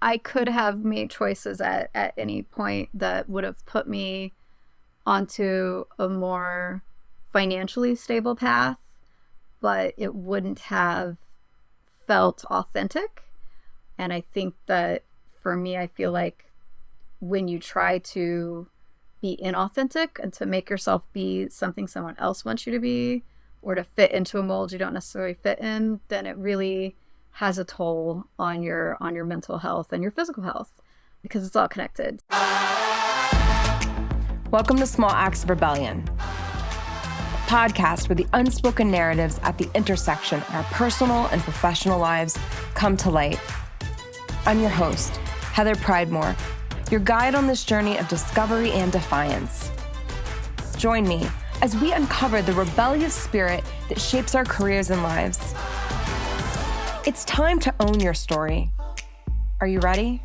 I could have made choices at any point that would have put me onto a more financially stable path, but it wouldn't have felt authentic. And I think that for me, I feel like when you try to be inauthentic and to make yourself be something someone else wants you to be, or to fit into a mold you don't necessarily fit in, then it really has a toll on your mental health and your physical health, because it's all connected. Welcome to Small Acts of Rebellion, a podcast where the unspoken narratives at the intersection of our personal and professional lives come to light. I'm your host, Heather Pridemore, your guide on this journey of discovery and defiance. Join me as we uncover the rebellious spirit that shapes our careers and lives. It's time to own your story. Are you ready?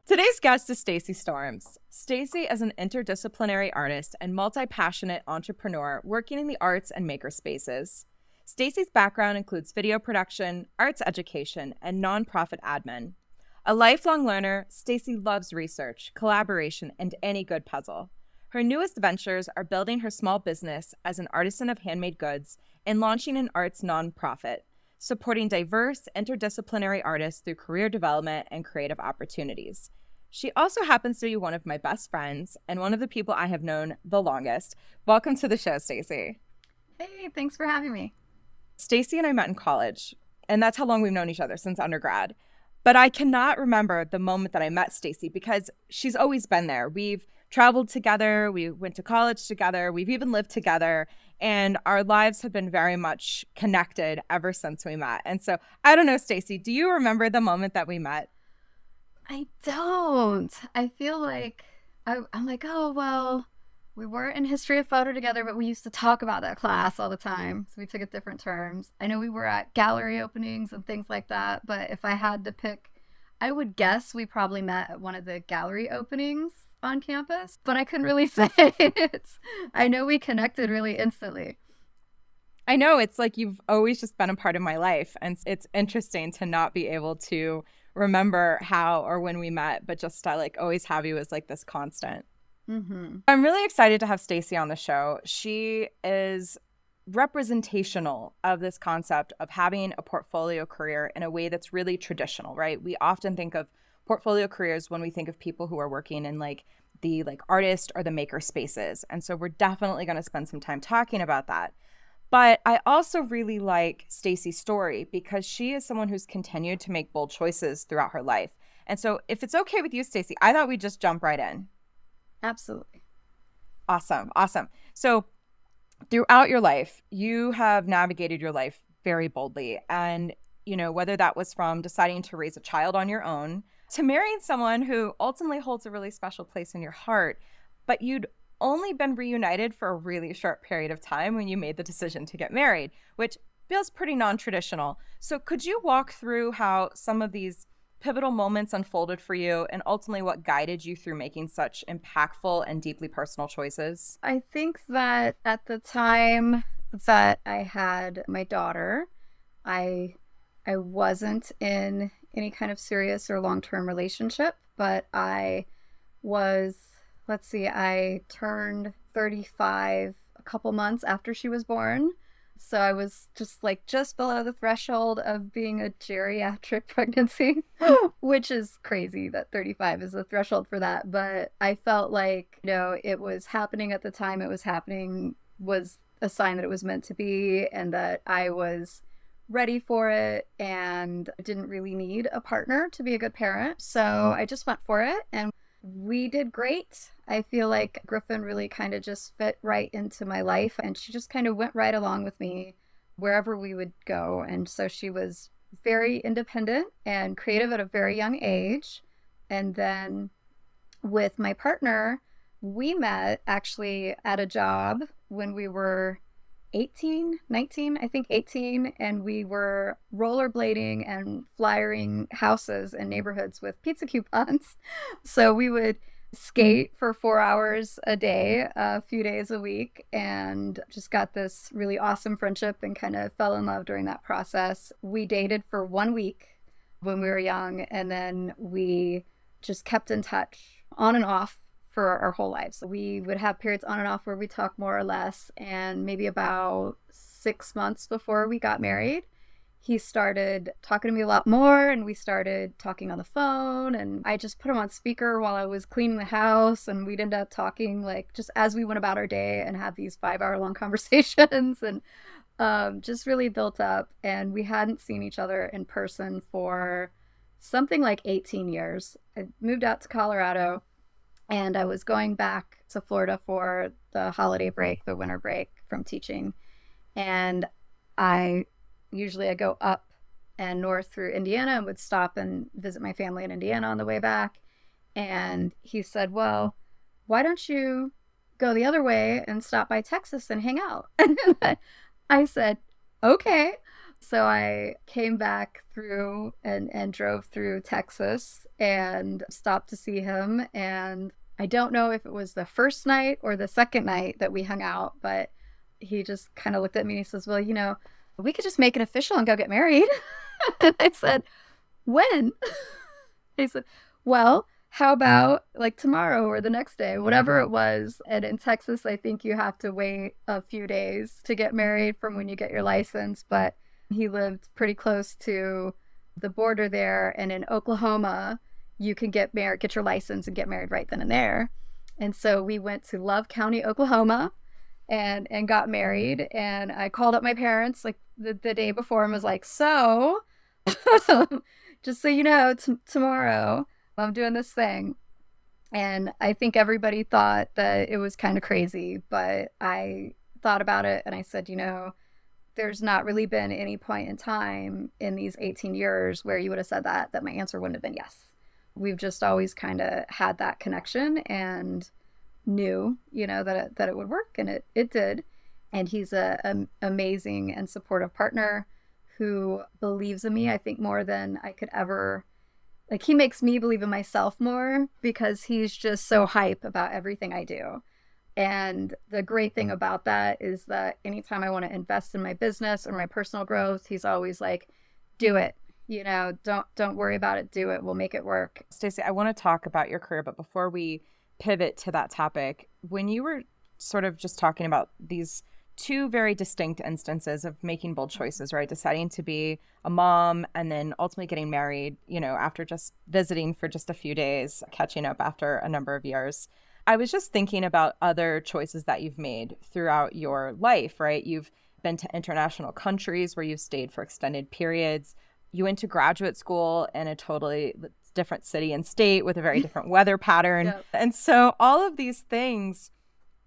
Today's guest is Stacey Stormes. Stacey is an interdisciplinary artist and multi-passionate entrepreneur working in the arts and maker spaces. Stacey's background includes video production, arts education, and nonprofit admin. A lifelong learner, Stacey loves research, collaboration, and any good puzzle. Her newest ventures are building her small business as an artisan of handmade goods and launching an arts nonprofit, supporting diverse, interdisciplinary artists through career development and creative opportunities. She also happens to be one of my best friends and one of the people I have known the longest. Welcome to the show, Stacey. Hey, thanks for having me. Stacey and I met in college, and that's how long we've known each other, since undergrad. But I cannot remember the moment that I met Stacey because she's always been there. We've traveled together, we went to college together, we've even lived together, and our lives have been very much connected ever since we met. And so, I don't know, Stacey, do you remember the moment that we met? I don't. I feel like I'm like, oh, well, we weren't in history of photo together, but we used to talk about that class all the time. So we took it different terms. I know we were at gallery openings and things like that, but if I had to pick, I would guess we probably met at one of the gallery openings on campus, but I couldn't really say it. I know we connected really instantly. I know, it's like you've always just been a part of my life, and it's interesting to not be able to remember how or when we met, but just to like always have you as like this constant. Mm-hmm. I'm really excited to have Stacey on the show. She is representational of this concept of having a portfolio career in a way that's really traditional, right? We often think of portfolio careers when we think of people who are working in like the artist or the maker spaces. And so we're definitely going to spend some time talking about that. But I also really like Stacey's story because she is someone who's continued to make bold choices throughout her life. And so if it's okay with you, Stacey, I thought we'd just jump right in. Absolutely. Awesome. So throughout your life, you have navigated your life very boldly. And, whether that was from deciding to raise a child on your own to marrying someone who ultimately holds a really special place in your heart, but you'd only been reunited for a really short period of time when you made the decision to get married, which feels pretty non-traditional. So could you walk through how some of these pivotal moments unfolded for you and ultimately what guided you through making such impactful and deeply personal choices? I think that at the time that I had my daughter, I wasn't in any kind of serious or long-term relationship, but I was, I turned 35 a couple months after she was born. So I was just below the threshold of being a geriatric pregnancy, which is crazy that 35 is the threshold for that. But I felt like, it was happening at the time it was happening was a sign that it was meant to be and that I was ready for it and didn't really need a partner to be a good parent. So I just went for it and we did great. I feel like Griffin really kind of just fit right into my life and she just kind of went right along with me wherever we would go. And so she was very independent and creative at a very young age. And then with my partner, we met actually at a job when we were 18, I think 18, and we were rollerblading and flyering houses and neighborhoods with pizza coupons. So we would skate for 4 hours a day, a few days a week, and just got this really awesome friendship and kind of fell in love during that process. We dated for 1 week when we were young. And then we just kept in touch on and off for our whole lives. We would have periods on and off where we talk more or less. And maybe about 6 months before we got married, he started talking to me a lot more, and we started talking on the phone, and I just put him on speaker while I was cleaning the house, and we'd end up talking like just as we went about our day and have these 5 hour long conversations, and just really built up. And we hadn't seen each other in person for something like 18 years. I moved out to Colorado, and I was going back to Florida for the holiday break, the winter break from teaching. And I go up and north through Indiana and would stop and visit my family in Indiana on the way back. And he said, well, why don't you go the other way and stop by Texas and hang out? And I said, okay. So I came back through and drove through Texas and stopped to see him. And I don't know if it was the first night or the second night that we hung out, but he just kind of looked at me and he says, well, we could just make it official and go get married. And I said, when? He said, well, how about like tomorrow or the next day, whatever it was. And in Texas, I think you have to wait a few days to get married from when you get your license. But he lived pretty close to the border there. And in Oklahoma, you can get your license and get married right then and there. And so we went to Love County, Oklahoma, and got married. And I called up my parents like the day before and was like, so just so you know, tomorrow I'm doing this thing. And I think everybody thought that it was kind of crazy, but I thought about it and I said, there's not really been any point in time in these 18 years where you would have said that my answer wouldn't have been yes. We've just always kind of had that connection and knew, that it would work, and it did. And he's a amazing and supportive partner who believes in me, I think, more than I could ever. Like, he makes me believe in myself more because he's just so hype about everything I do. And the great thing about that is that anytime I want to invest in my business or my personal growth, he's always like, do it. Don't worry about it. Do it. We'll make it work. Stacey, I want to talk about your career, but before we pivot to that topic, when you were sort of just talking about these two very distinct instances of making bold choices, right? Deciding to be a mom and then ultimately getting married, after just visiting for just a few days, catching up after a number of years. I was just thinking about other choices that you've made throughout your life, right? You've been to international countries where you've stayed for extended periods. You went to graduate school in a totally different city and state with a very different weather pattern. Yep. And so all of these things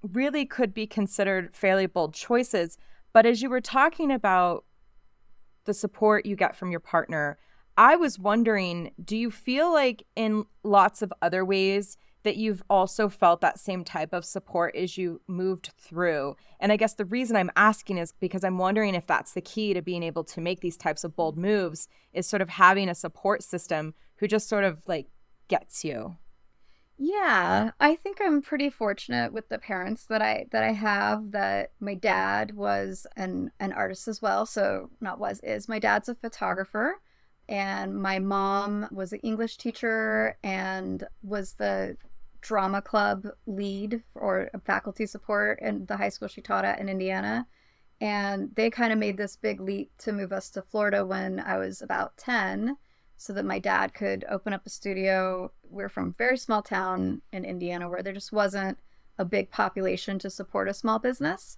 really could be considered fairly bold choices. But as you were talking about the support you get from your partner, I was wondering, do you feel like in lots of other ways that you've also felt that same type of support as you moved through? And I guess the reason I'm asking is because I'm wondering if that's the key to being able to make these types of bold moves, is sort of having a support system who just sort of like gets you. Yeah, I think I'm pretty fortunate with the parents that I have. That my dad was an artist as well. So is. My dad's a photographer. And my mom was an English teacher and was the drama club lead or faculty support in the high school she taught at in Indiana. And they kind of made this big leap to move us to Florida when I was about 10 so that my dad could open up a studio. We're from a very small town in Indiana where there just wasn't a big population to support a small business.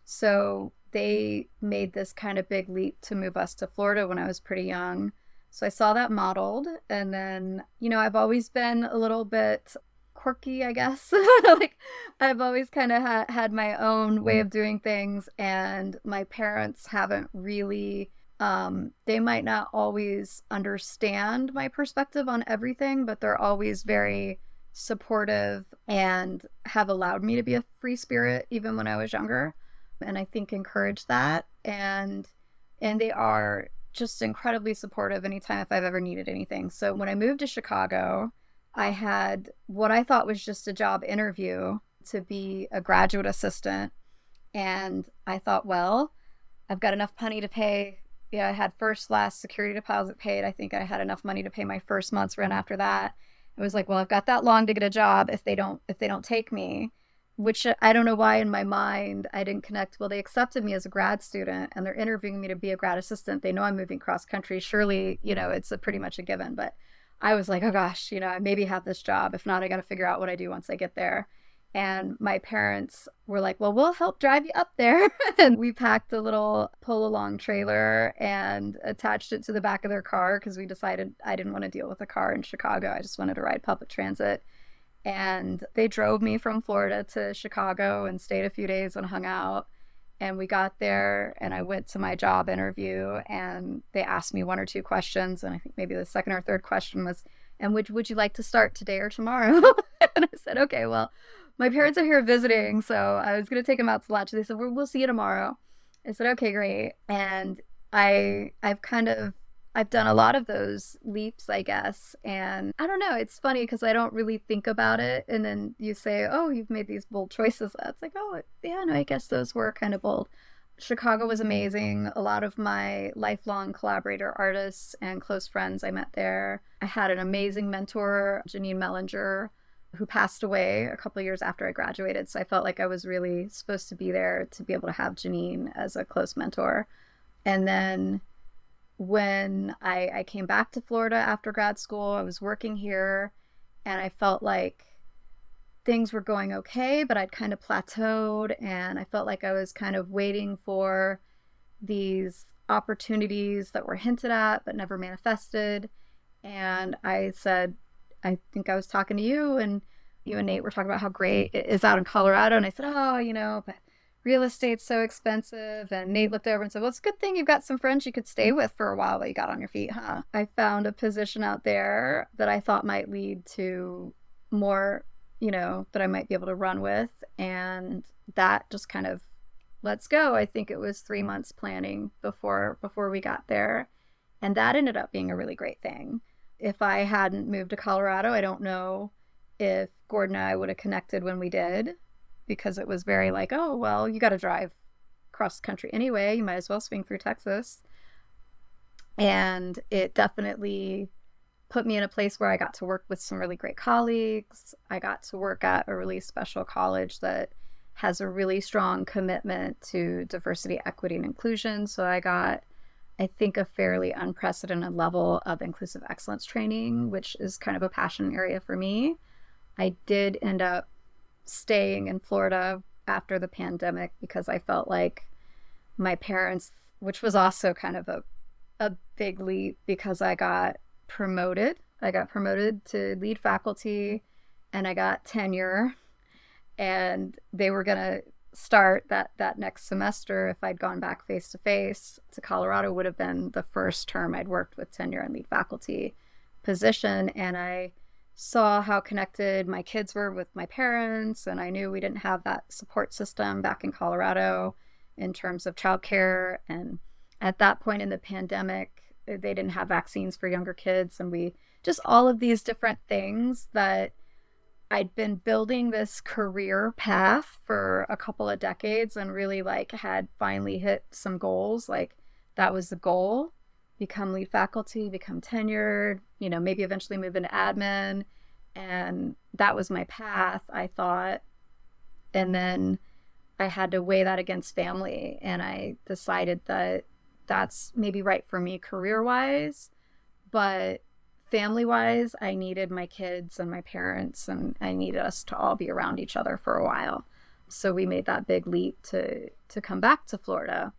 So they made this kind of big leap to move us to Florida when I was pretty young. So I saw that modeled. And then, I've always been a little bit quirky, I guess. Like, I've always kind of had my own way of doing things. And my parents haven't really, they might not always understand my perspective on everything, but they're always very supportive and have allowed me to be a free spirit even when I was younger. And I think encouraged that. And they are just incredibly supportive anytime if I've ever needed anything. So when I moved to Chicago, I had what I thought was just a job interview to be a graduate assistant. And I thought, well, I've got enough money to pay yeah, I had first, last security deposit paid. I think I had enough money to pay my first month's rent after that. It was like, well, I've got that long to get a job if they don't take me, which I don't know why in my mind I didn't connect. Well, they accepted me as a grad student and they're interviewing me to be a grad assistant. They know I'm moving cross country. Surely, it's pretty much a given. But I was like, oh gosh, I maybe have this job. If not, I got to figure out what I do once I get there. And my parents were like, well, we'll help drive you up there. And we packed a little pull along trailer and attached it to the back of their car because we decided I didn't want to deal with a car in Chicago. I just wanted to ride public transit. And they drove me from Florida to Chicago and stayed a few days and hung out. And we got there and I went to my job interview and they asked me one or two questions. And I think maybe the second or third question was, and would you like to start today or tomorrow? And I said, okay, well, my parents are here visiting, so I was going to take them out to lunch. They said, we'll see you tomorrow. I said, okay, great. And I've done a lot of those leaps, I guess. And I don't know, it's funny because I don't really think about it. And then you say, oh, you've made these bold choices. It's like, oh, yeah, no, I guess those were kind of bold. Chicago was amazing. A lot of my lifelong collaborator artists and close friends I met there. I had an amazing mentor, Janine Mellinger, who passed away a couple of years after I graduated. So I felt like I was really supposed to be there to be able to have Janine as a close mentor. And then when I came back to Florida after grad school, I was working here and I felt like things were going okay, but I'd kind of plateaued and I felt like I was kind of waiting for these opportunities that were hinted at but never manifested. And I said, I think I was talking to you and Nate were talking about how great it is out in Colorado. And I said, oh, but real estate's so expensive. And Nate looked over and said, well, it's a good thing you've got some friends you could stay with for a while you got on your feet, huh? I found a position out there that I thought might lead to more, that I might be able to run with. And that just kind of, let's go. I think it was 3 months planning before we got there. And that ended up being a really great thing. If I hadn't moved to Colorado, I don't know if Gordon and I would have connected when we did, because it was very like, oh, well, you got to drive across the country anyway. You might as well swing through Texas. And it definitely put me in a place where I got to work with some really great colleagues. I got to work at a really special college that has a really strong commitment to diversity, equity, and inclusion. So I got, I think, a fairly unprecedented level of inclusive excellence training, which is kind of a passion area for me. I did end up staying in Florida after the pandemic because I felt like my parents, which was also kind of a big leap because I got promoted. I got promoted to lead faculty and I got tenure, and they were going to start that next semester. If I'd gone back face to face to Colorado, would have been the first term I'd worked with tenure and lead faculty position. And I saw how connected my kids were with my parents, and I knew we didn't have that support system back in Colorado in terms of childcare. And at that point in the pandemic, they didn't have vaccines for younger kids, and we just all of these different things that I'd been building this career path for a couple of decades and really had finally hit some goals. That was the goal: become lead faculty, become tenured, maybe eventually move into admin. And that was my path, I thought. And then I had to weigh that against family. And I decided that that's maybe right for me career-wise, but family-wise, I needed my kids and my parents, and I needed us to all be around each other for a while. So we made that big leap to come back to Florida.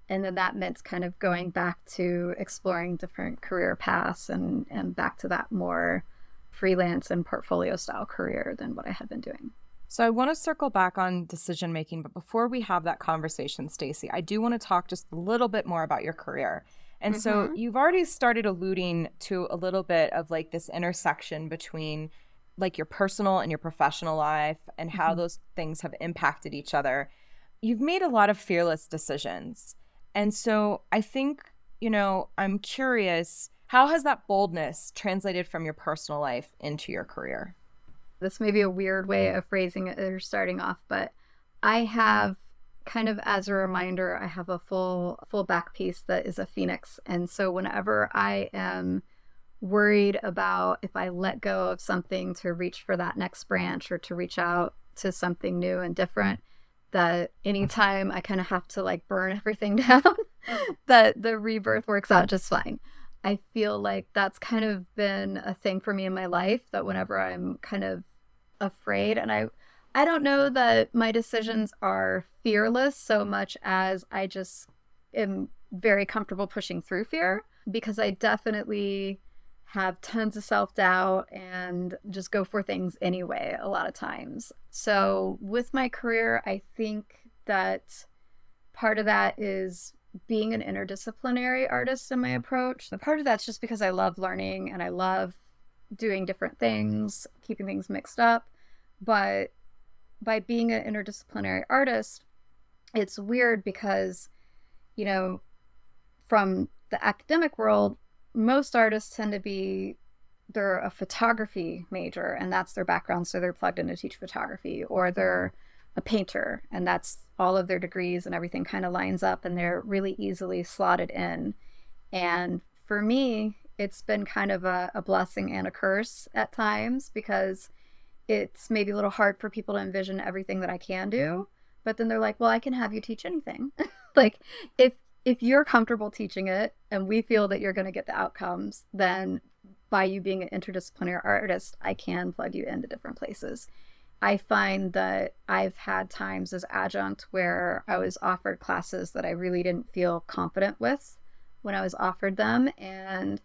And then that meant kind of going back to exploring different career paths and back to that more freelance and portfolio style career than what I had been doing. So I want to circle back on decision making, but before we have that conversation, Stacey, I do want to talk just a little bit more about your career. And so you've already started alluding to a little bit of this intersection between your personal and your professional life and how those things have impacted each other. You've made a lot of fearless decisions. And so I think, I'm curious, how has that boldness translated from your personal life into your career? This may be a weird way of phrasing it or starting off, but I have kind of as a reminder, I have a full back piece that is a phoenix. And so whenever I am worried about if I let go of something to reach for that next branch or to reach out to something new and different, that anytime I kind of have to like burn everything down, that the rebirth works out just fine. I feel like that's kind of been a thing for me in my life, that whenever I'm kind of afraid, and I don't know that my decisions are fearless so much as I just am very comfortable pushing through fear, because I definitely have tons of self-doubt and just go for things anyway a lot of times. So with my career, I think that part of that is being an interdisciplinary artist in my approach. But part of that's just because I love learning and I love doing different things, keeping things mixed up. But by being an interdisciplinary artist, it's weird because, you know, from the academic world, most artists tend to be, they're a photography major and that's their background, so they're plugged in to teach photography, or they're a painter and that's all of their degrees and everything kind of lines up and they're really easily slotted in. And for me, it's been kind of a blessing and a curse at times, because it's maybe a little hard for people to envision everything that I can do. But then they're like, well, I can have you teach anything. Like, if you're comfortable teaching it and we feel that you're going to get the outcomes, then by you being an interdisciplinary artist, I can plug you into different places. I find that I've had times as adjunct where I was offered classes that I really didn't feel confident with when I was offered them. And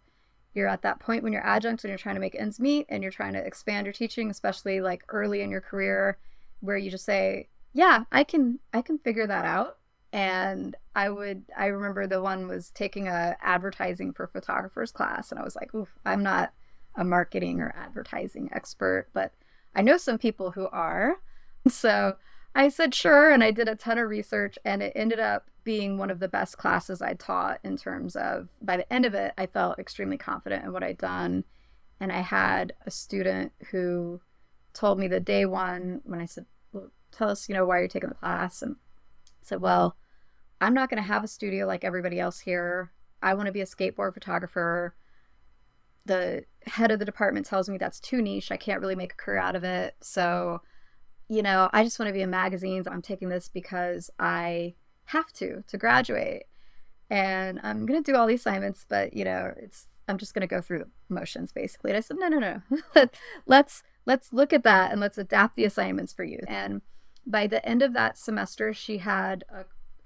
you're at that point when you're adjunct and you're trying to make ends meet and you're trying to expand your teaching, especially like early in your career, where you just say, yeah, I can figure that out. And I remember the one was taking a advertising for photographers class, and I was like, oof, I'm not a marketing or advertising expert, but I know some people who are. So I said sure, and I did a ton of research, and it ended up being one of the best classes I taught, in terms of, by the end of it, I felt extremely confident in what I'd done. And I had a student who told me the day one, when I said, well, tell us, why you're taking the class. And I said, well, I'm not going to have a studio like everybody else here. I want to be a skateboard photographer. The head of the department tells me that's too niche. I can't really make a career out of it. So, I just want to be in magazines. I'm taking this because I have to graduate. And I'm going to do all these assignments, but, I'm just going to go through the motions, basically. And I said, no. let's look at that and let's adapt the assignments for you. And by the end of that semester, she had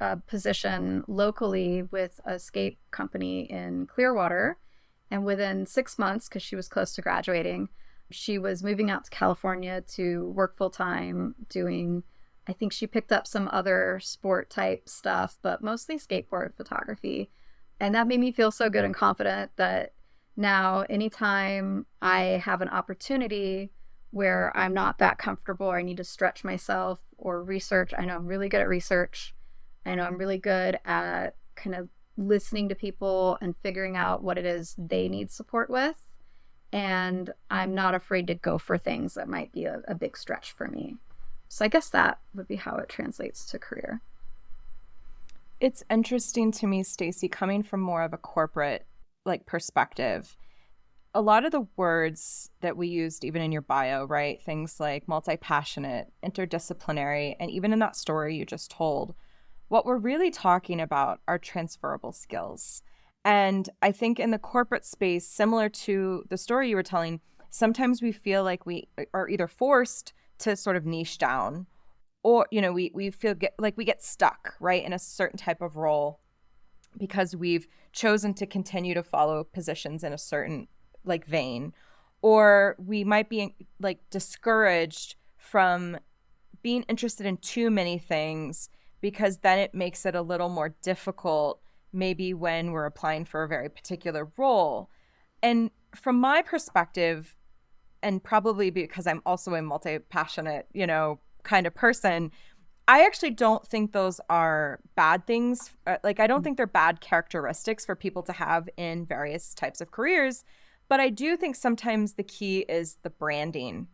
a position locally with a skate company in Clearwater. And within 6 months, because she was close to graduating, she was moving out to California to work full time doing, I think she picked up some other sport type stuff, but mostly skateboard photography. And that made me feel so good and confident that now anytime I have an opportunity where I'm not that comfortable or I need to stretch myself or research, I know I'm really good at research. I know I'm really good at kind of listening to people and figuring out what it is they need support with. And I'm not afraid to go for things that might be a big stretch for me. So I guess that would be how it translates to career. It's interesting to me, Stacey, coming from more of a corporate perspective. A lot of the words that we used even in your bio, right? Things like multi-passionate, interdisciplinary, and even in that story you just told, what we're really talking about are transferable skills. And I think in the corporate space, similar to the story you were telling, sometimes we feel like we are either forced to sort of niche down, or, we feel like we get stuck, right, in a certain type of role because we've chosen to continue to follow positions in a certain vein, or we might be discouraged from being interested in too many things, because then it makes it a little more difficult maybe when we're applying for a very particular role. And from my perspective, and probably because I'm also a multi-passionate, kind of person, I actually don't think those are bad things. I don't think they're bad characteristics for people to have in various types of careers. But I do think sometimes the key is the branding,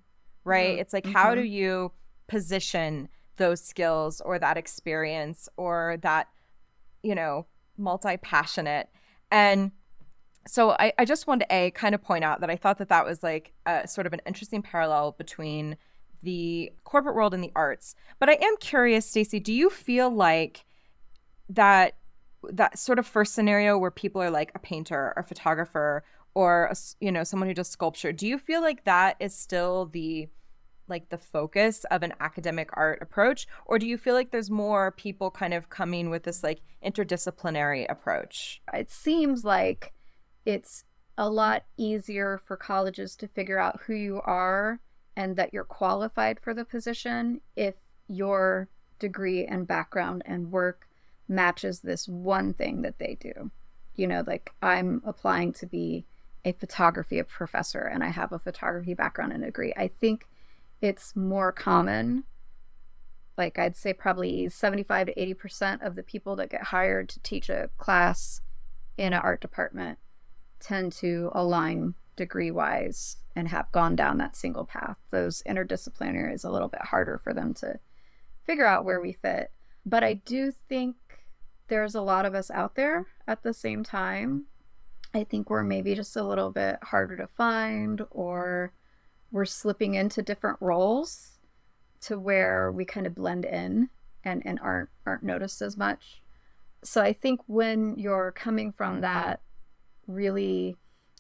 right? It's how do you position those skills or that experience or that, multi-passionate. And so I just wanted to kind of point out that I thought that was like a, sort of an interesting parallel between the corporate world and the arts. But I am curious, Stacey, do you feel like that sort of first scenario where people are like a painter or photographer or someone who does sculpture, do you feel like that is still the focus of an academic art approach, or do you feel like there's more people kind of coming with this like interdisciplinary approach? It seems like it's a lot easier for colleges to figure out who you are and that you're qualified for the position if your degree and background and work matches this one thing that they do. Like I'm applying to be a photography professor and I have a photography background and degree. I think it's more common. Like I'd say probably 75 to 80% of the people that get hired to teach a class in an art department tend to align degree-wise and have gone down that single path. Those interdisciplinary is a little bit harder for them to figure out where we fit. But I do think there's a lot of us out there at the same time. I think we're maybe just a little bit harder to find, or we're slipping into different roles to where we kind of blend in and aren't noticed as much. So I think when you're coming from that really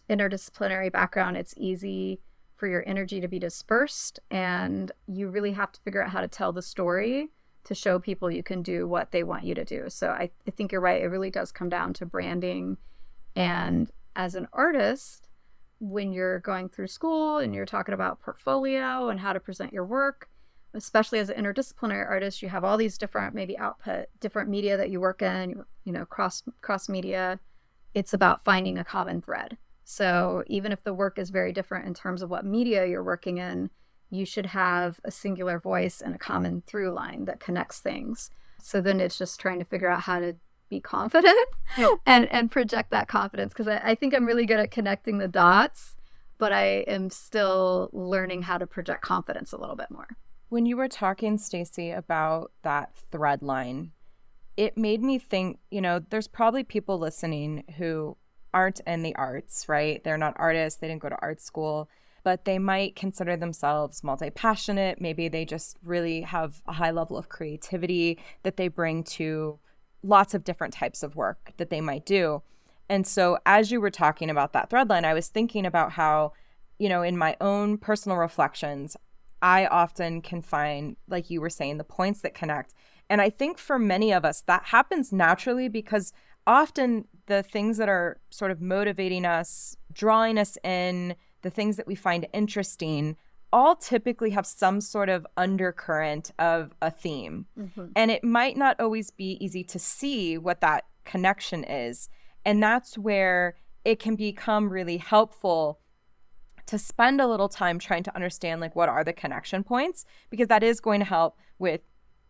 interdisciplinary background, it's easy for your energy to be dispersed, and you really have to figure out how to tell the story to show people you can do what they want you to do. So I think you're right. It really does come down to branding. And as an artist, when you're going through school and you're talking about portfolio and how to present your work, especially as an interdisciplinary artist, you have all these different maybe output, different media that you work in, cross media. It's about finding a common thread. So even if the work is very different in terms of what media you're working in, you should have a singular voice and a common through line that connects things. So then it's just trying to figure out how to be confident and project that confidence. Because I think I'm really good at connecting the dots, but I am still learning how to project confidence a little bit more. When you were talking, Stacey, about that thread line, it made me think, there's probably people listening who aren't in the arts, right? They're not artists. They didn't go to art school, but they might consider themselves multi-passionate. Maybe they just really have a high level of creativity that they bring to lots of different types of work that they might do. And so as you were talking about that thread line, I was thinking about how, in my own personal reflections, I often can find, like you were saying, the points that connect. And I think for many of us, that happens naturally because often the things that are sort of motivating us, drawing us in, the things that we find interesting, all typically have some sort of undercurrent of a theme. Mm-hmm. And it might not always be easy to see what that connection is. And that's where it can become really helpful to spend a little time trying to understand, like, what are the connection points, because that is going to help with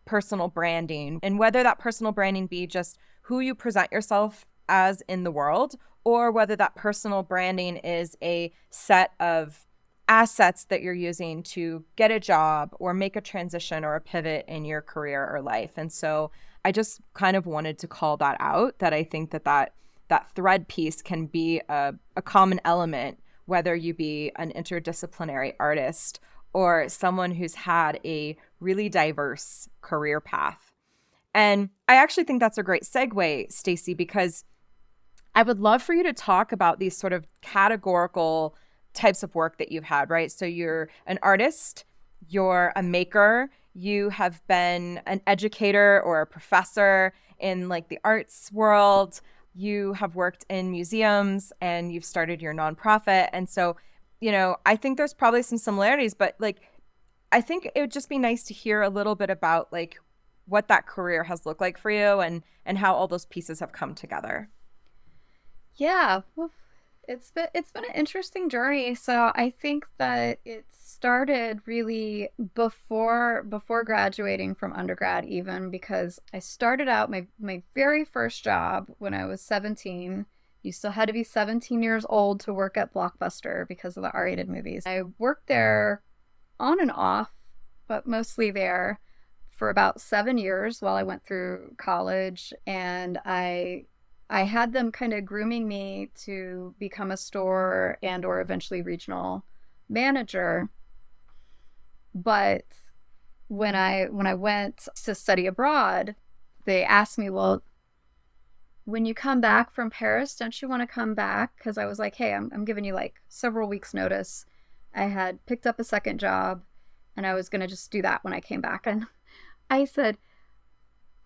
personal branding. And whether that personal branding be just who you present yourself as in the world, or whether that personal branding is a set of assets that you're using to get a job or make a transition or a pivot in your career or life. And so I just kind of wanted to call that out, that I think that thread piece can be a common element, whether you be an interdisciplinary artist or someone who's had a really diverse career path. And I actually think that's a great segue, Stacey, because I would love for you to talk about these sort of categorical types of work that you've had, right? So you're an artist, you're a maker, you have been an educator or a professor in like the arts world, you have worked in museums, and you've started your nonprofit. And so, I think there's probably some similarities, but like, I think it would just be nice to hear a little bit about like what that career has looked like for you and how all those pieces have come together. Yeah, well, it's been an interesting journey. So I think that it started really before graduating from undergrad, even, because I started out my very first job when I was 17. You still had to be 17 years old to work at Blockbuster because of the R-rated movies. I worked there on and off, but mostly there for about 7 years while I went through college, and I had them kind of grooming me to become a store and or eventually regional manager. But when I went to study abroad, they asked me, well, when you come back from Paris, don't you want to come back? Because I was like, hey, I'm giving you like several weeks notice. I had picked up a second job and I was going to just do that when I came back. And I said,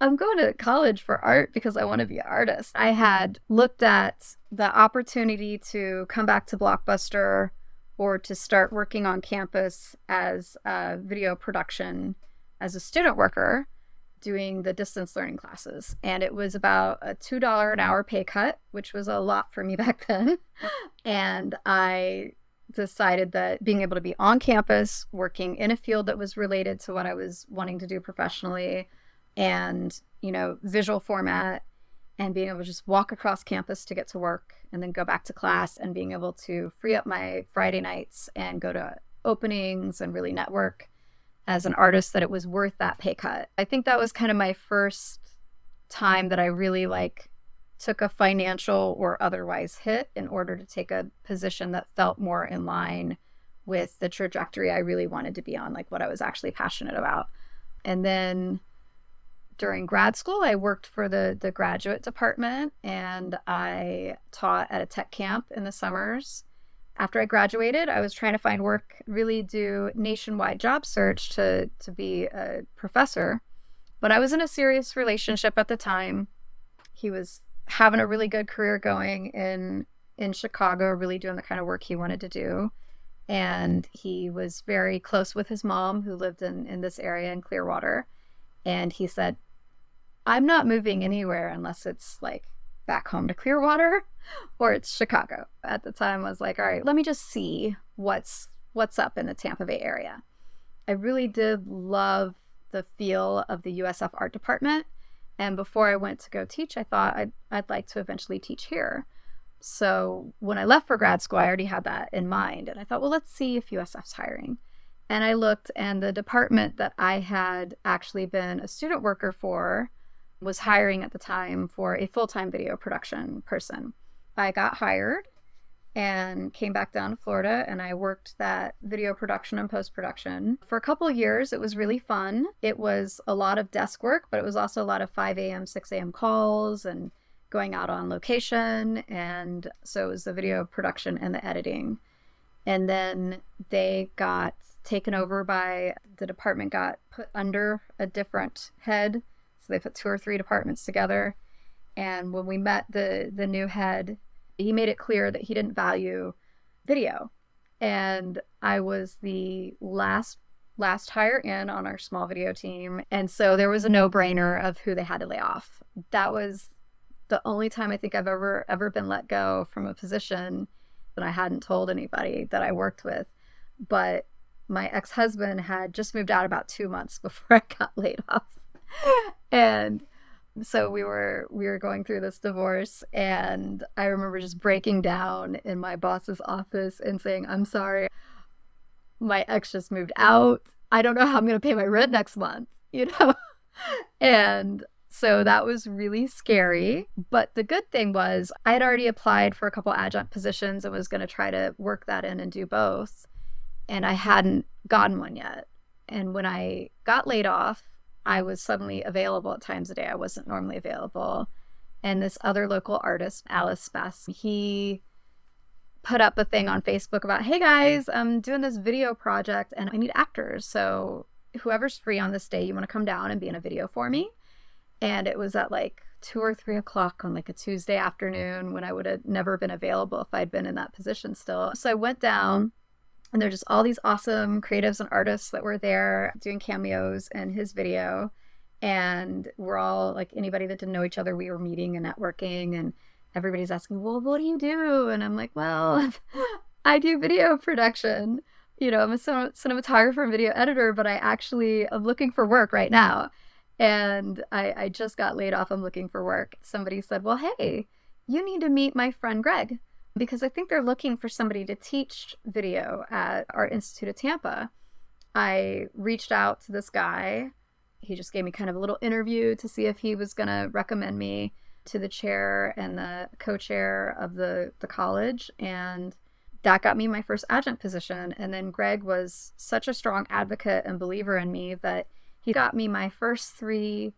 I'm going to college for art because I want to be an artist. I had looked at the opportunity to come back to Blockbuster or to start working on campus as a video production as a student worker doing the distance learning classes. And it was about a $2 an hour pay cut, which was a lot for me back then. And I decided that being able to be on campus, working in a field that was related to what I was wanting to do professionally, and, you know, visual format, and being able to just walk across campus to get to work and then go back to class, and being able to free up my Friday nights and go to openings and really network as an artist, that it was worth that pay cut. I think that was kind of my first time that I really like took a financial or otherwise hit in order to take a position that felt more in line with the trajectory I really wanted to be on, like what I was actually passionate about. And then during grad school, I worked for the graduate department, and I taught at a tech camp in the summers. After I graduated, I was trying to find work, really do nationwide job search to be a professor. But I was in a serious relationship at the time. He was having a really good career going in Chicago, really doing the kind of work he wanted to do. And he was very close with his mom, who lived in this area in Clearwater. And he said, I'm not moving anywhere unless it's like back home to Clearwater or it's Chicago. At the time, I was like, all right, let me just see what's up in the Tampa Bay area. I really did love the feel of the USF art department. And before I went to go teach, I thought I'd like to eventually teach here. So when I left for grad school, I already had that in mind. And I thought, well, let's see if USF's hiring. And I looked, and the department that I had actually been a student worker for was hiring at the time for a full-time video production person. I got hired and came back down to Florida, and I worked that video production and post-production for a couple of years. It was really fun. It was a lot of desk work, but it was also a lot of 5 a.m., 6 a.m. calls and going out on location. And so it was the video production and the editing. And then they got taken over by, the department got put under a different head. So they put 2 or 3 departments together. And when we met the new head, he made it clear that he didn't value video. And I was the last hire in on our small video team. And so there was a no-brainer of who they had to lay off. That was the only time I think I've ever been let go from a position that I hadn't told anybody that I worked with. But my ex-husband had just moved out about 2 months before I got laid off. And so we were going through this divorce, and I remember just breaking down in my boss's office and saying, I'm sorry, my ex just moved out. I don't know how I'm going to pay my rent next month, you know? And so that was really scary. But the good thing was I had already applied for a couple adjunct positions and was going to try to work that in and do both. And I hadn't gotten one yet. And when I got laid off, I was suddenly available at times a day I wasn't normally available. And this other local artist, Alice Bess, he put up a thing on Facebook about, hey guys, I'm doing this video project and I need actors. So whoever's free on this day, you want to come down and be in a video for me? And it was at like 2 or 3 o'clock on like a Tuesday afternoon when I would have never been available if I'd been in that position still. So I went down, and there's just all these awesome creatives and artists that were there doing cameos in his video. And we're all like, anybody that didn't know each other, we were meeting and networking, and everybody's asking, well, what do you do? And I'm like, well, I do video production. You know, I'm a cinematographer and video editor, but I actually am looking for work right now. And I just got laid off. I'm looking for work. Somebody said, well, hey, you need to meet my friend Greg, because I think they're looking for somebody to teach video at Art Institute of Tampa. I reached out to this guy he just gave me kind of a little interview to see if he was going to recommend me to the chair and the co-chair of the college. And that got me my first adjunct position. And then Greg was such a strong advocate and believer in me that he got me my first 3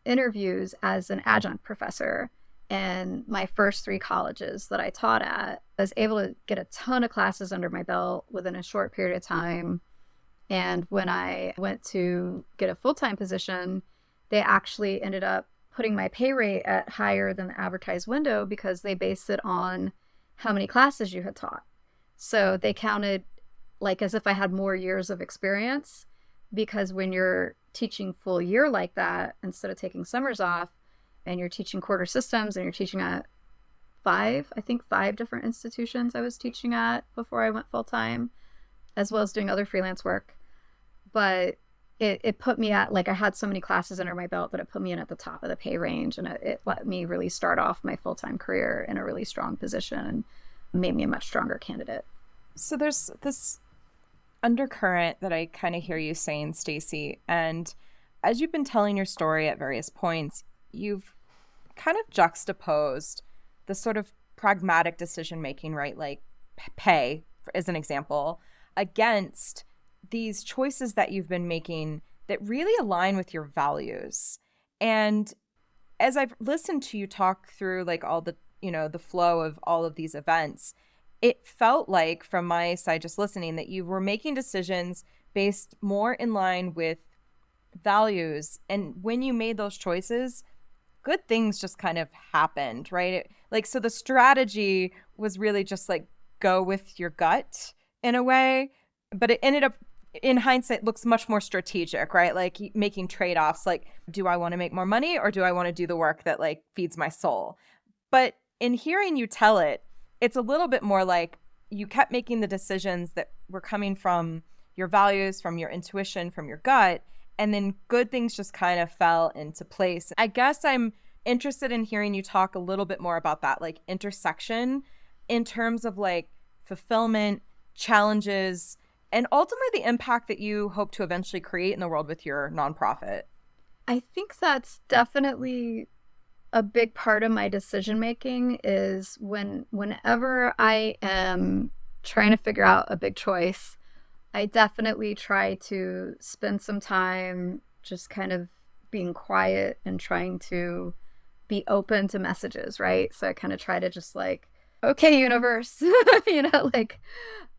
interviews as an adjunct professor. And my first 3 colleges that I taught at, I was able to get a ton of classes under my belt within a short period of time. And when I went to get a full-time position, they actually ended up putting my pay rate at higher than the advertised window because they based it on how many classes you had taught. So they counted like as if I had more years of experience, because when you're teaching full year like that, instead of taking summers off, and you're teaching quarter systems and you're teaching at 5 different institutions I was teaching at before I went full-time, as well as doing other freelance work. But it put me at, like, I had so many classes under my belt that it put me in at the top of the pay range, and it let me really start off my full-time career in a really strong position and made me a much stronger candidate. So there's this undercurrent that I kind of hear you saying, Stacey, and as you've been telling your story at various points, you've kind of juxtaposed the sort of pragmatic decision making, right? Like pay, as an example, against these choices that you've been making that really align with your values. And as I've listened to you talk through like all the, the flow of all of these events, it felt like from my side, just listening, that you were making decisions based more in line with values. And when you made those choices, good things just kind of happened, right? So the strategy was really just like go with your gut in a way, but it ended up, in hindsight, looks much more strategic, right? Like making trade-offs, like, do I want to make more money or do I want to do the work that like feeds my soul? But in hearing you tell it, it's a little bit more like you kept making the decisions that were coming from your values, from your intuition, from your gut, and then good things just kind of fell into place. I guess I'm interested in hearing you talk a little bit more about that, like intersection in terms of like fulfillment, challenges, and ultimately the impact that you hope to eventually create in the world with your nonprofit. I think that's definitely a big part of my decision making, is whenever I am trying to figure out a big choice, I definitely try to spend some time just kind of being quiet and trying to be open to messages, right? So I kind of try to just like, okay, universe,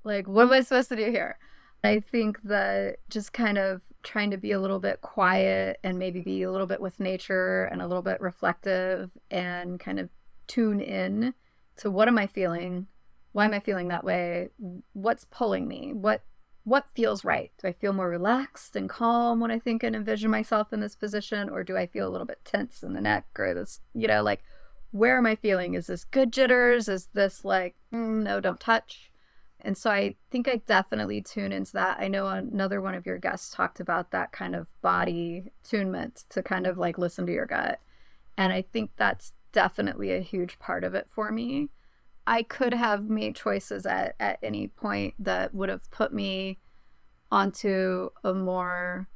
like what am I supposed to do here? I think that just kind of trying to be a little bit quiet and maybe be a little bit with nature and a little bit reflective and kind of tune in to what am I feeling? Why am I feeling that way? What's pulling me? What feels right? Do I feel more relaxed and calm when I think and envision myself in this position? Or do I feel a little bit tense in the neck or this, like, where am I feeling? Is this good jitters? Is this like, no, don't touch? And so I think I definitely tune into that. I know another one of your guests talked about that kind of body attunement to kind of like listen to your gut. And I think that's definitely a huge part of it for me. I could have made choices at any point that would have put me onto a more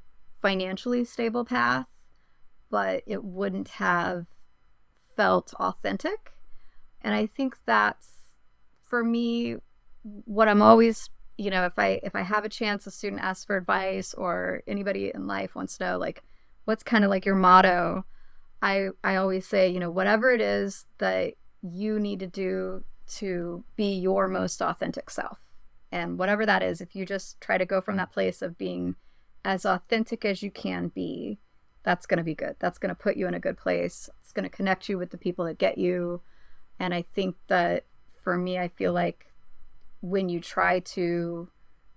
financially stable path, but it wouldn't have felt authentic. And I think that's, for me, what I'm always, if I have a chance, a student asks for advice or anybody in life wants to know, like, what's kind of like your motto, I always say, whatever it is that you need to do to be your most authentic self. And whatever that is, if you just try to go from that place of being as authentic as you can be, that's going to be good. That's going to put you in a good place. It's going to connect you with the people that get you. And I think that for me, I feel like when you try to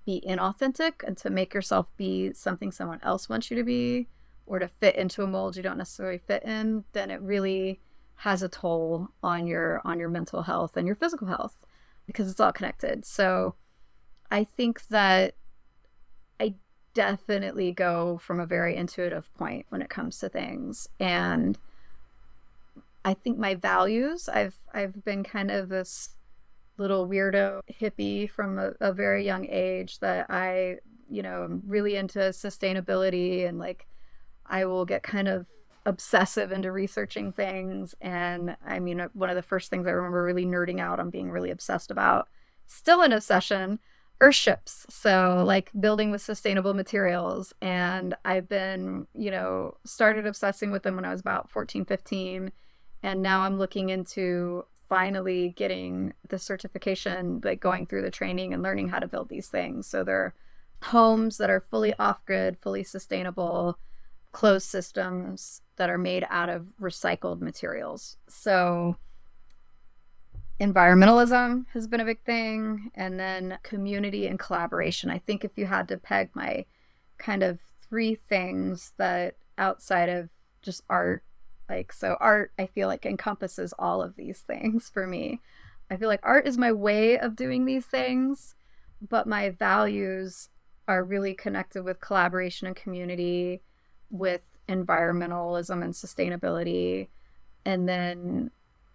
be inauthentic and to make yourself be something someone else wants you to be, or to fit into a mold you don't necessarily fit in, then it really has a toll on your mental health and your physical health, because it's all connected. So I think that I definitely go from a very intuitive point when it comes to things. And I think my values, I've been kind of this little weirdo hippie from a very young age, that I, am really into sustainability and like I will get kind of obsessive into researching things. And I mean, one of the first things I remember really nerding out on being really obsessed about, still an obsession, earthships. So like building with sustainable materials. And I've been, started obsessing with them when I was about 14, 15. And now I'm looking into finally getting the certification, like going through the training and learning how to build these things. So they're homes that are fully off-grid, fully sustainable, closed systems that are made out of recycled materials. So environmentalism has been a big thing, and then community and collaboration. I think if you had to peg my kind of three things that outside of just art, so art, I feel like encompasses all of these things for me. I feel like art is my way of doing these things, but my values are really connected with collaboration and community, with environmentalism and sustainability, and then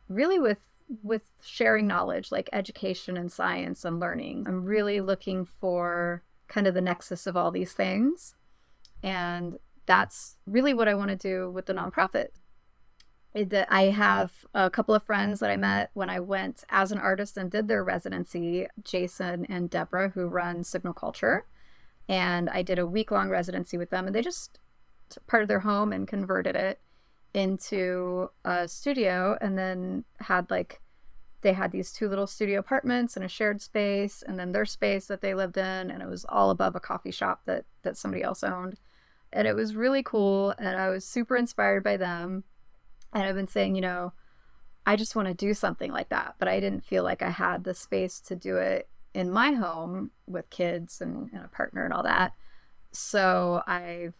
really with sharing knowledge, like education and science and learning. I'm really looking for kind of the nexus of all these things. And that's really what I want to do with the nonprofit. I have a couple of friends that I met when I went as an artist and did their residency, Jason and Deborah, who run Signal Culture. And I did a week-long residency with them, and they just part of their home and converted it into a studio, and then they had these two little studio apartments and a shared space, and then their space that they lived in, and it was all above a coffee shop that somebody else owned. And it was really cool, and I was super inspired by them. And I've been saying, I just want to do something like that, but I didn't feel like I had the space to do it in my home with kids and a partner and all that. So I've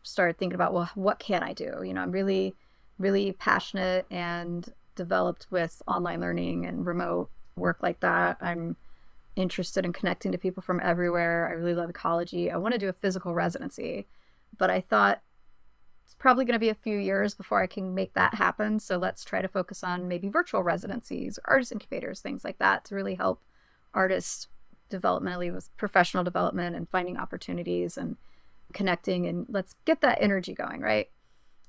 started thinking about, well, what can I do? I'm really, really passionate and developed with online learning and remote work like that. I'm interested in connecting to people from everywhere. I really love ecology. I want to do a physical residency, but I thought it's probably going to be a few years before I can make that happen. So let's try to focus on maybe virtual residencies or artist incubators, things like that, to really help artists developmentally with professional development and finding opportunities and connecting, and let's get that energy going, right?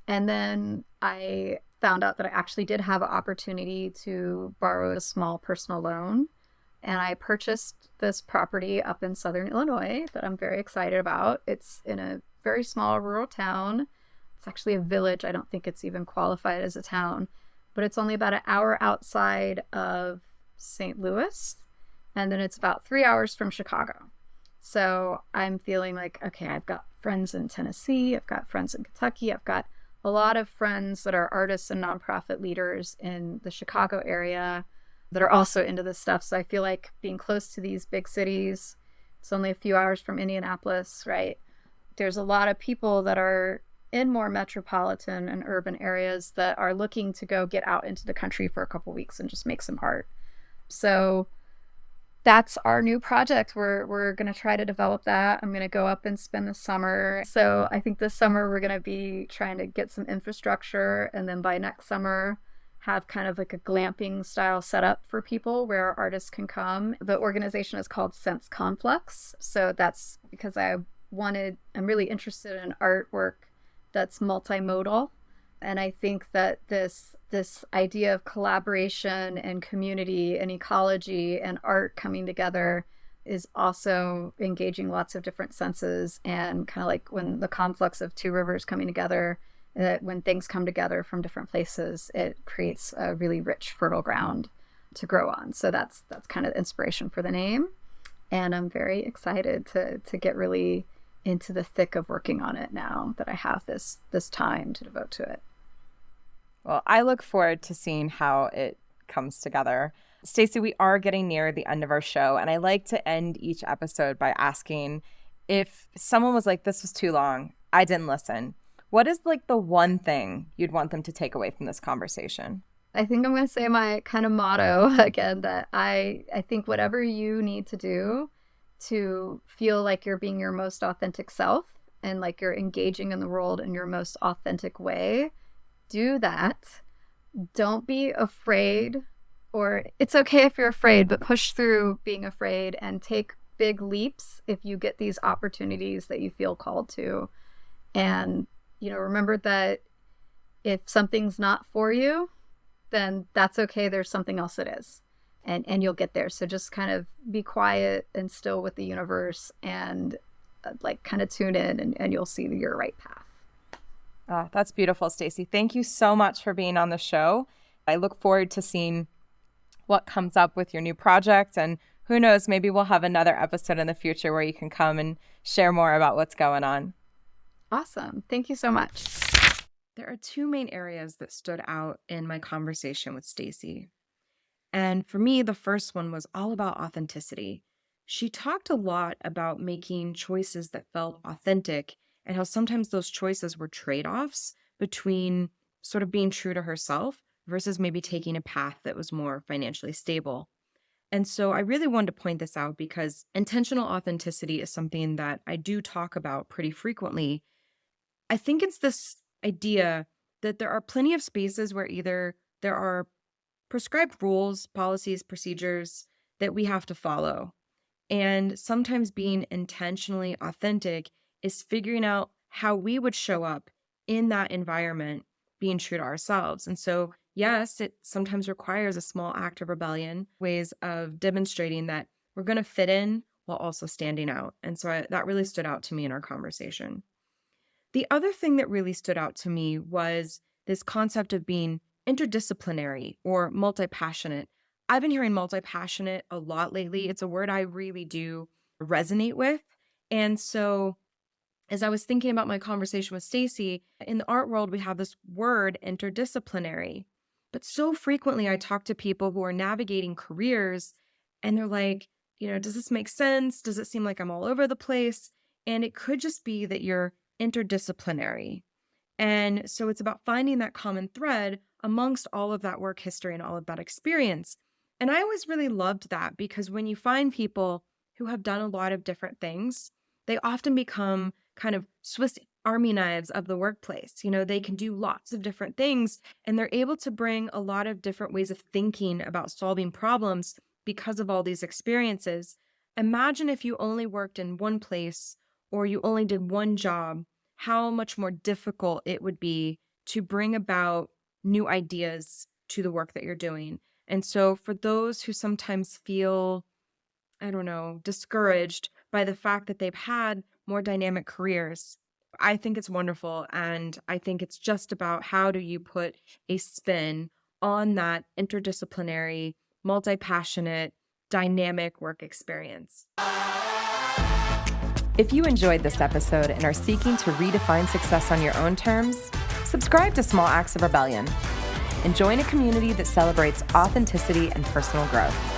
And then I found out that I actually did have an opportunity to borrow a small personal loan, and I purchased this property up in Southern Illinois that I'm very excited about. It's in a very small rural town. It's actually a village. I don't think it's even qualified as a town, but it's only about an hour outside of St. Louis, and then it's about 3 hours from Chicago. So I'm feeling like, okay, I've got friends in Tennessee, I've got friends in Kentucky, I've got a lot of friends that are artists and nonprofit leaders in the Chicago area that are also into this stuff. So I feel like being close to these big cities, it's only a few hours from Indianapolis, right? There's a lot of people that are in more metropolitan and urban areas that are looking to go get out into the country for a couple weeks and just make some art. So that's our new project. We're going to try to develop that. I'm going to go up and spend the summer. So I think this summer we're going to be trying to get some infrastructure, and then by next summer have kind of like a glamping style setup for people where artists can come. The organization is called Sense Conflux. So that's because I'm really interested in artwork that's multimodal. And I think that this idea of collaboration and community and ecology and art coming together is also engaging lots of different senses, and kind of like when the conflux of two rivers coming together, when things come together from different places, it creates a really rich, fertile ground to grow on. So that's kind of the inspiration for the name. And I'm very excited to get really into the thick of working on it now that I have this time to devote to it. Well, I look forward to seeing how it comes together. Stacey, we are getting near the end of our show, and I like to end each episode by asking, if someone was like, this was too long, I didn't listen, what is like the one thing you'd want them to take away from this conversation? I think I'm going to say my kind of motto again, that I think whatever you need to do to feel like you're being your most authentic self and like you're engaging in the world in your most authentic way, do that. Don't be afraid, or it's okay if you're afraid, but push through being afraid and take big leaps if you get these opportunities that you feel called to. And remember that if something's not for you, then that's okay. There's something else that is. And you'll get there. So just kind of be quiet and still with the universe and kind of tune in and you'll see your right path. Oh, that's beautiful, Stacey. Thank you so much for being on the show. I look forward to seeing what comes up with your new project. And who knows, maybe we'll have another episode in the future where you can come and share more about what's going on. Awesome. Thank you so much. There are two main areas that stood out in my conversation with Stacey. And for me, the first one was all about authenticity. She talked a lot about making choices that felt authentic and how sometimes those choices were trade-offs between sort of being true to herself versus maybe taking a path that was more financially stable. And so I really wanted to point this out because intentional authenticity is something that I do talk about pretty frequently. I think it's this idea that there are plenty of spaces where either there are prescribed rules, policies, procedures that we have to follow. And sometimes being intentionally authentic is figuring out how we would show up in that environment, being true to ourselves. And so, yes, it sometimes requires a small act of rebellion, ways of demonstrating that we're going to fit in while also standing out. And so that really stood out to me in our conversation. The other thing that really stood out to me was this concept of being interdisciplinary or multi-passionate. I've been hearing multi-passionate a lot lately. It's a word I really do resonate with. And so as I was thinking about my conversation with Stacey, in the art world, we have this word interdisciplinary. But so frequently I talk to people who are navigating careers and they're like, does this make sense? Does it seem like I'm all over the place? And it could just be that you're interdisciplinary. And so it's about finding that common thread amongst all of that work history and all of that experience. And I always really loved that because when you find people who have done a lot of different things, they often become kind of Swiss Army knives of the workplace. They can do lots of different things and they're able to bring a lot of different ways of thinking about solving problems because of all these experiences. Imagine if you only worked in one place or you only did one job, how much more difficult it would be to bring about new ideas to the work that you're doing. And so for those who sometimes feel, discouraged by the fact that they've had more dynamic careers, I think it's wonderful. And I think it's just about how do you put a spin on that interdisciplinary, multi-passionate, dynamic work experience. If you enjoyed this episode and are seeking to redefine success on your own terms, subscribe to Small Acts of Rebellion and join a community that celebrates authenticity and personal growth.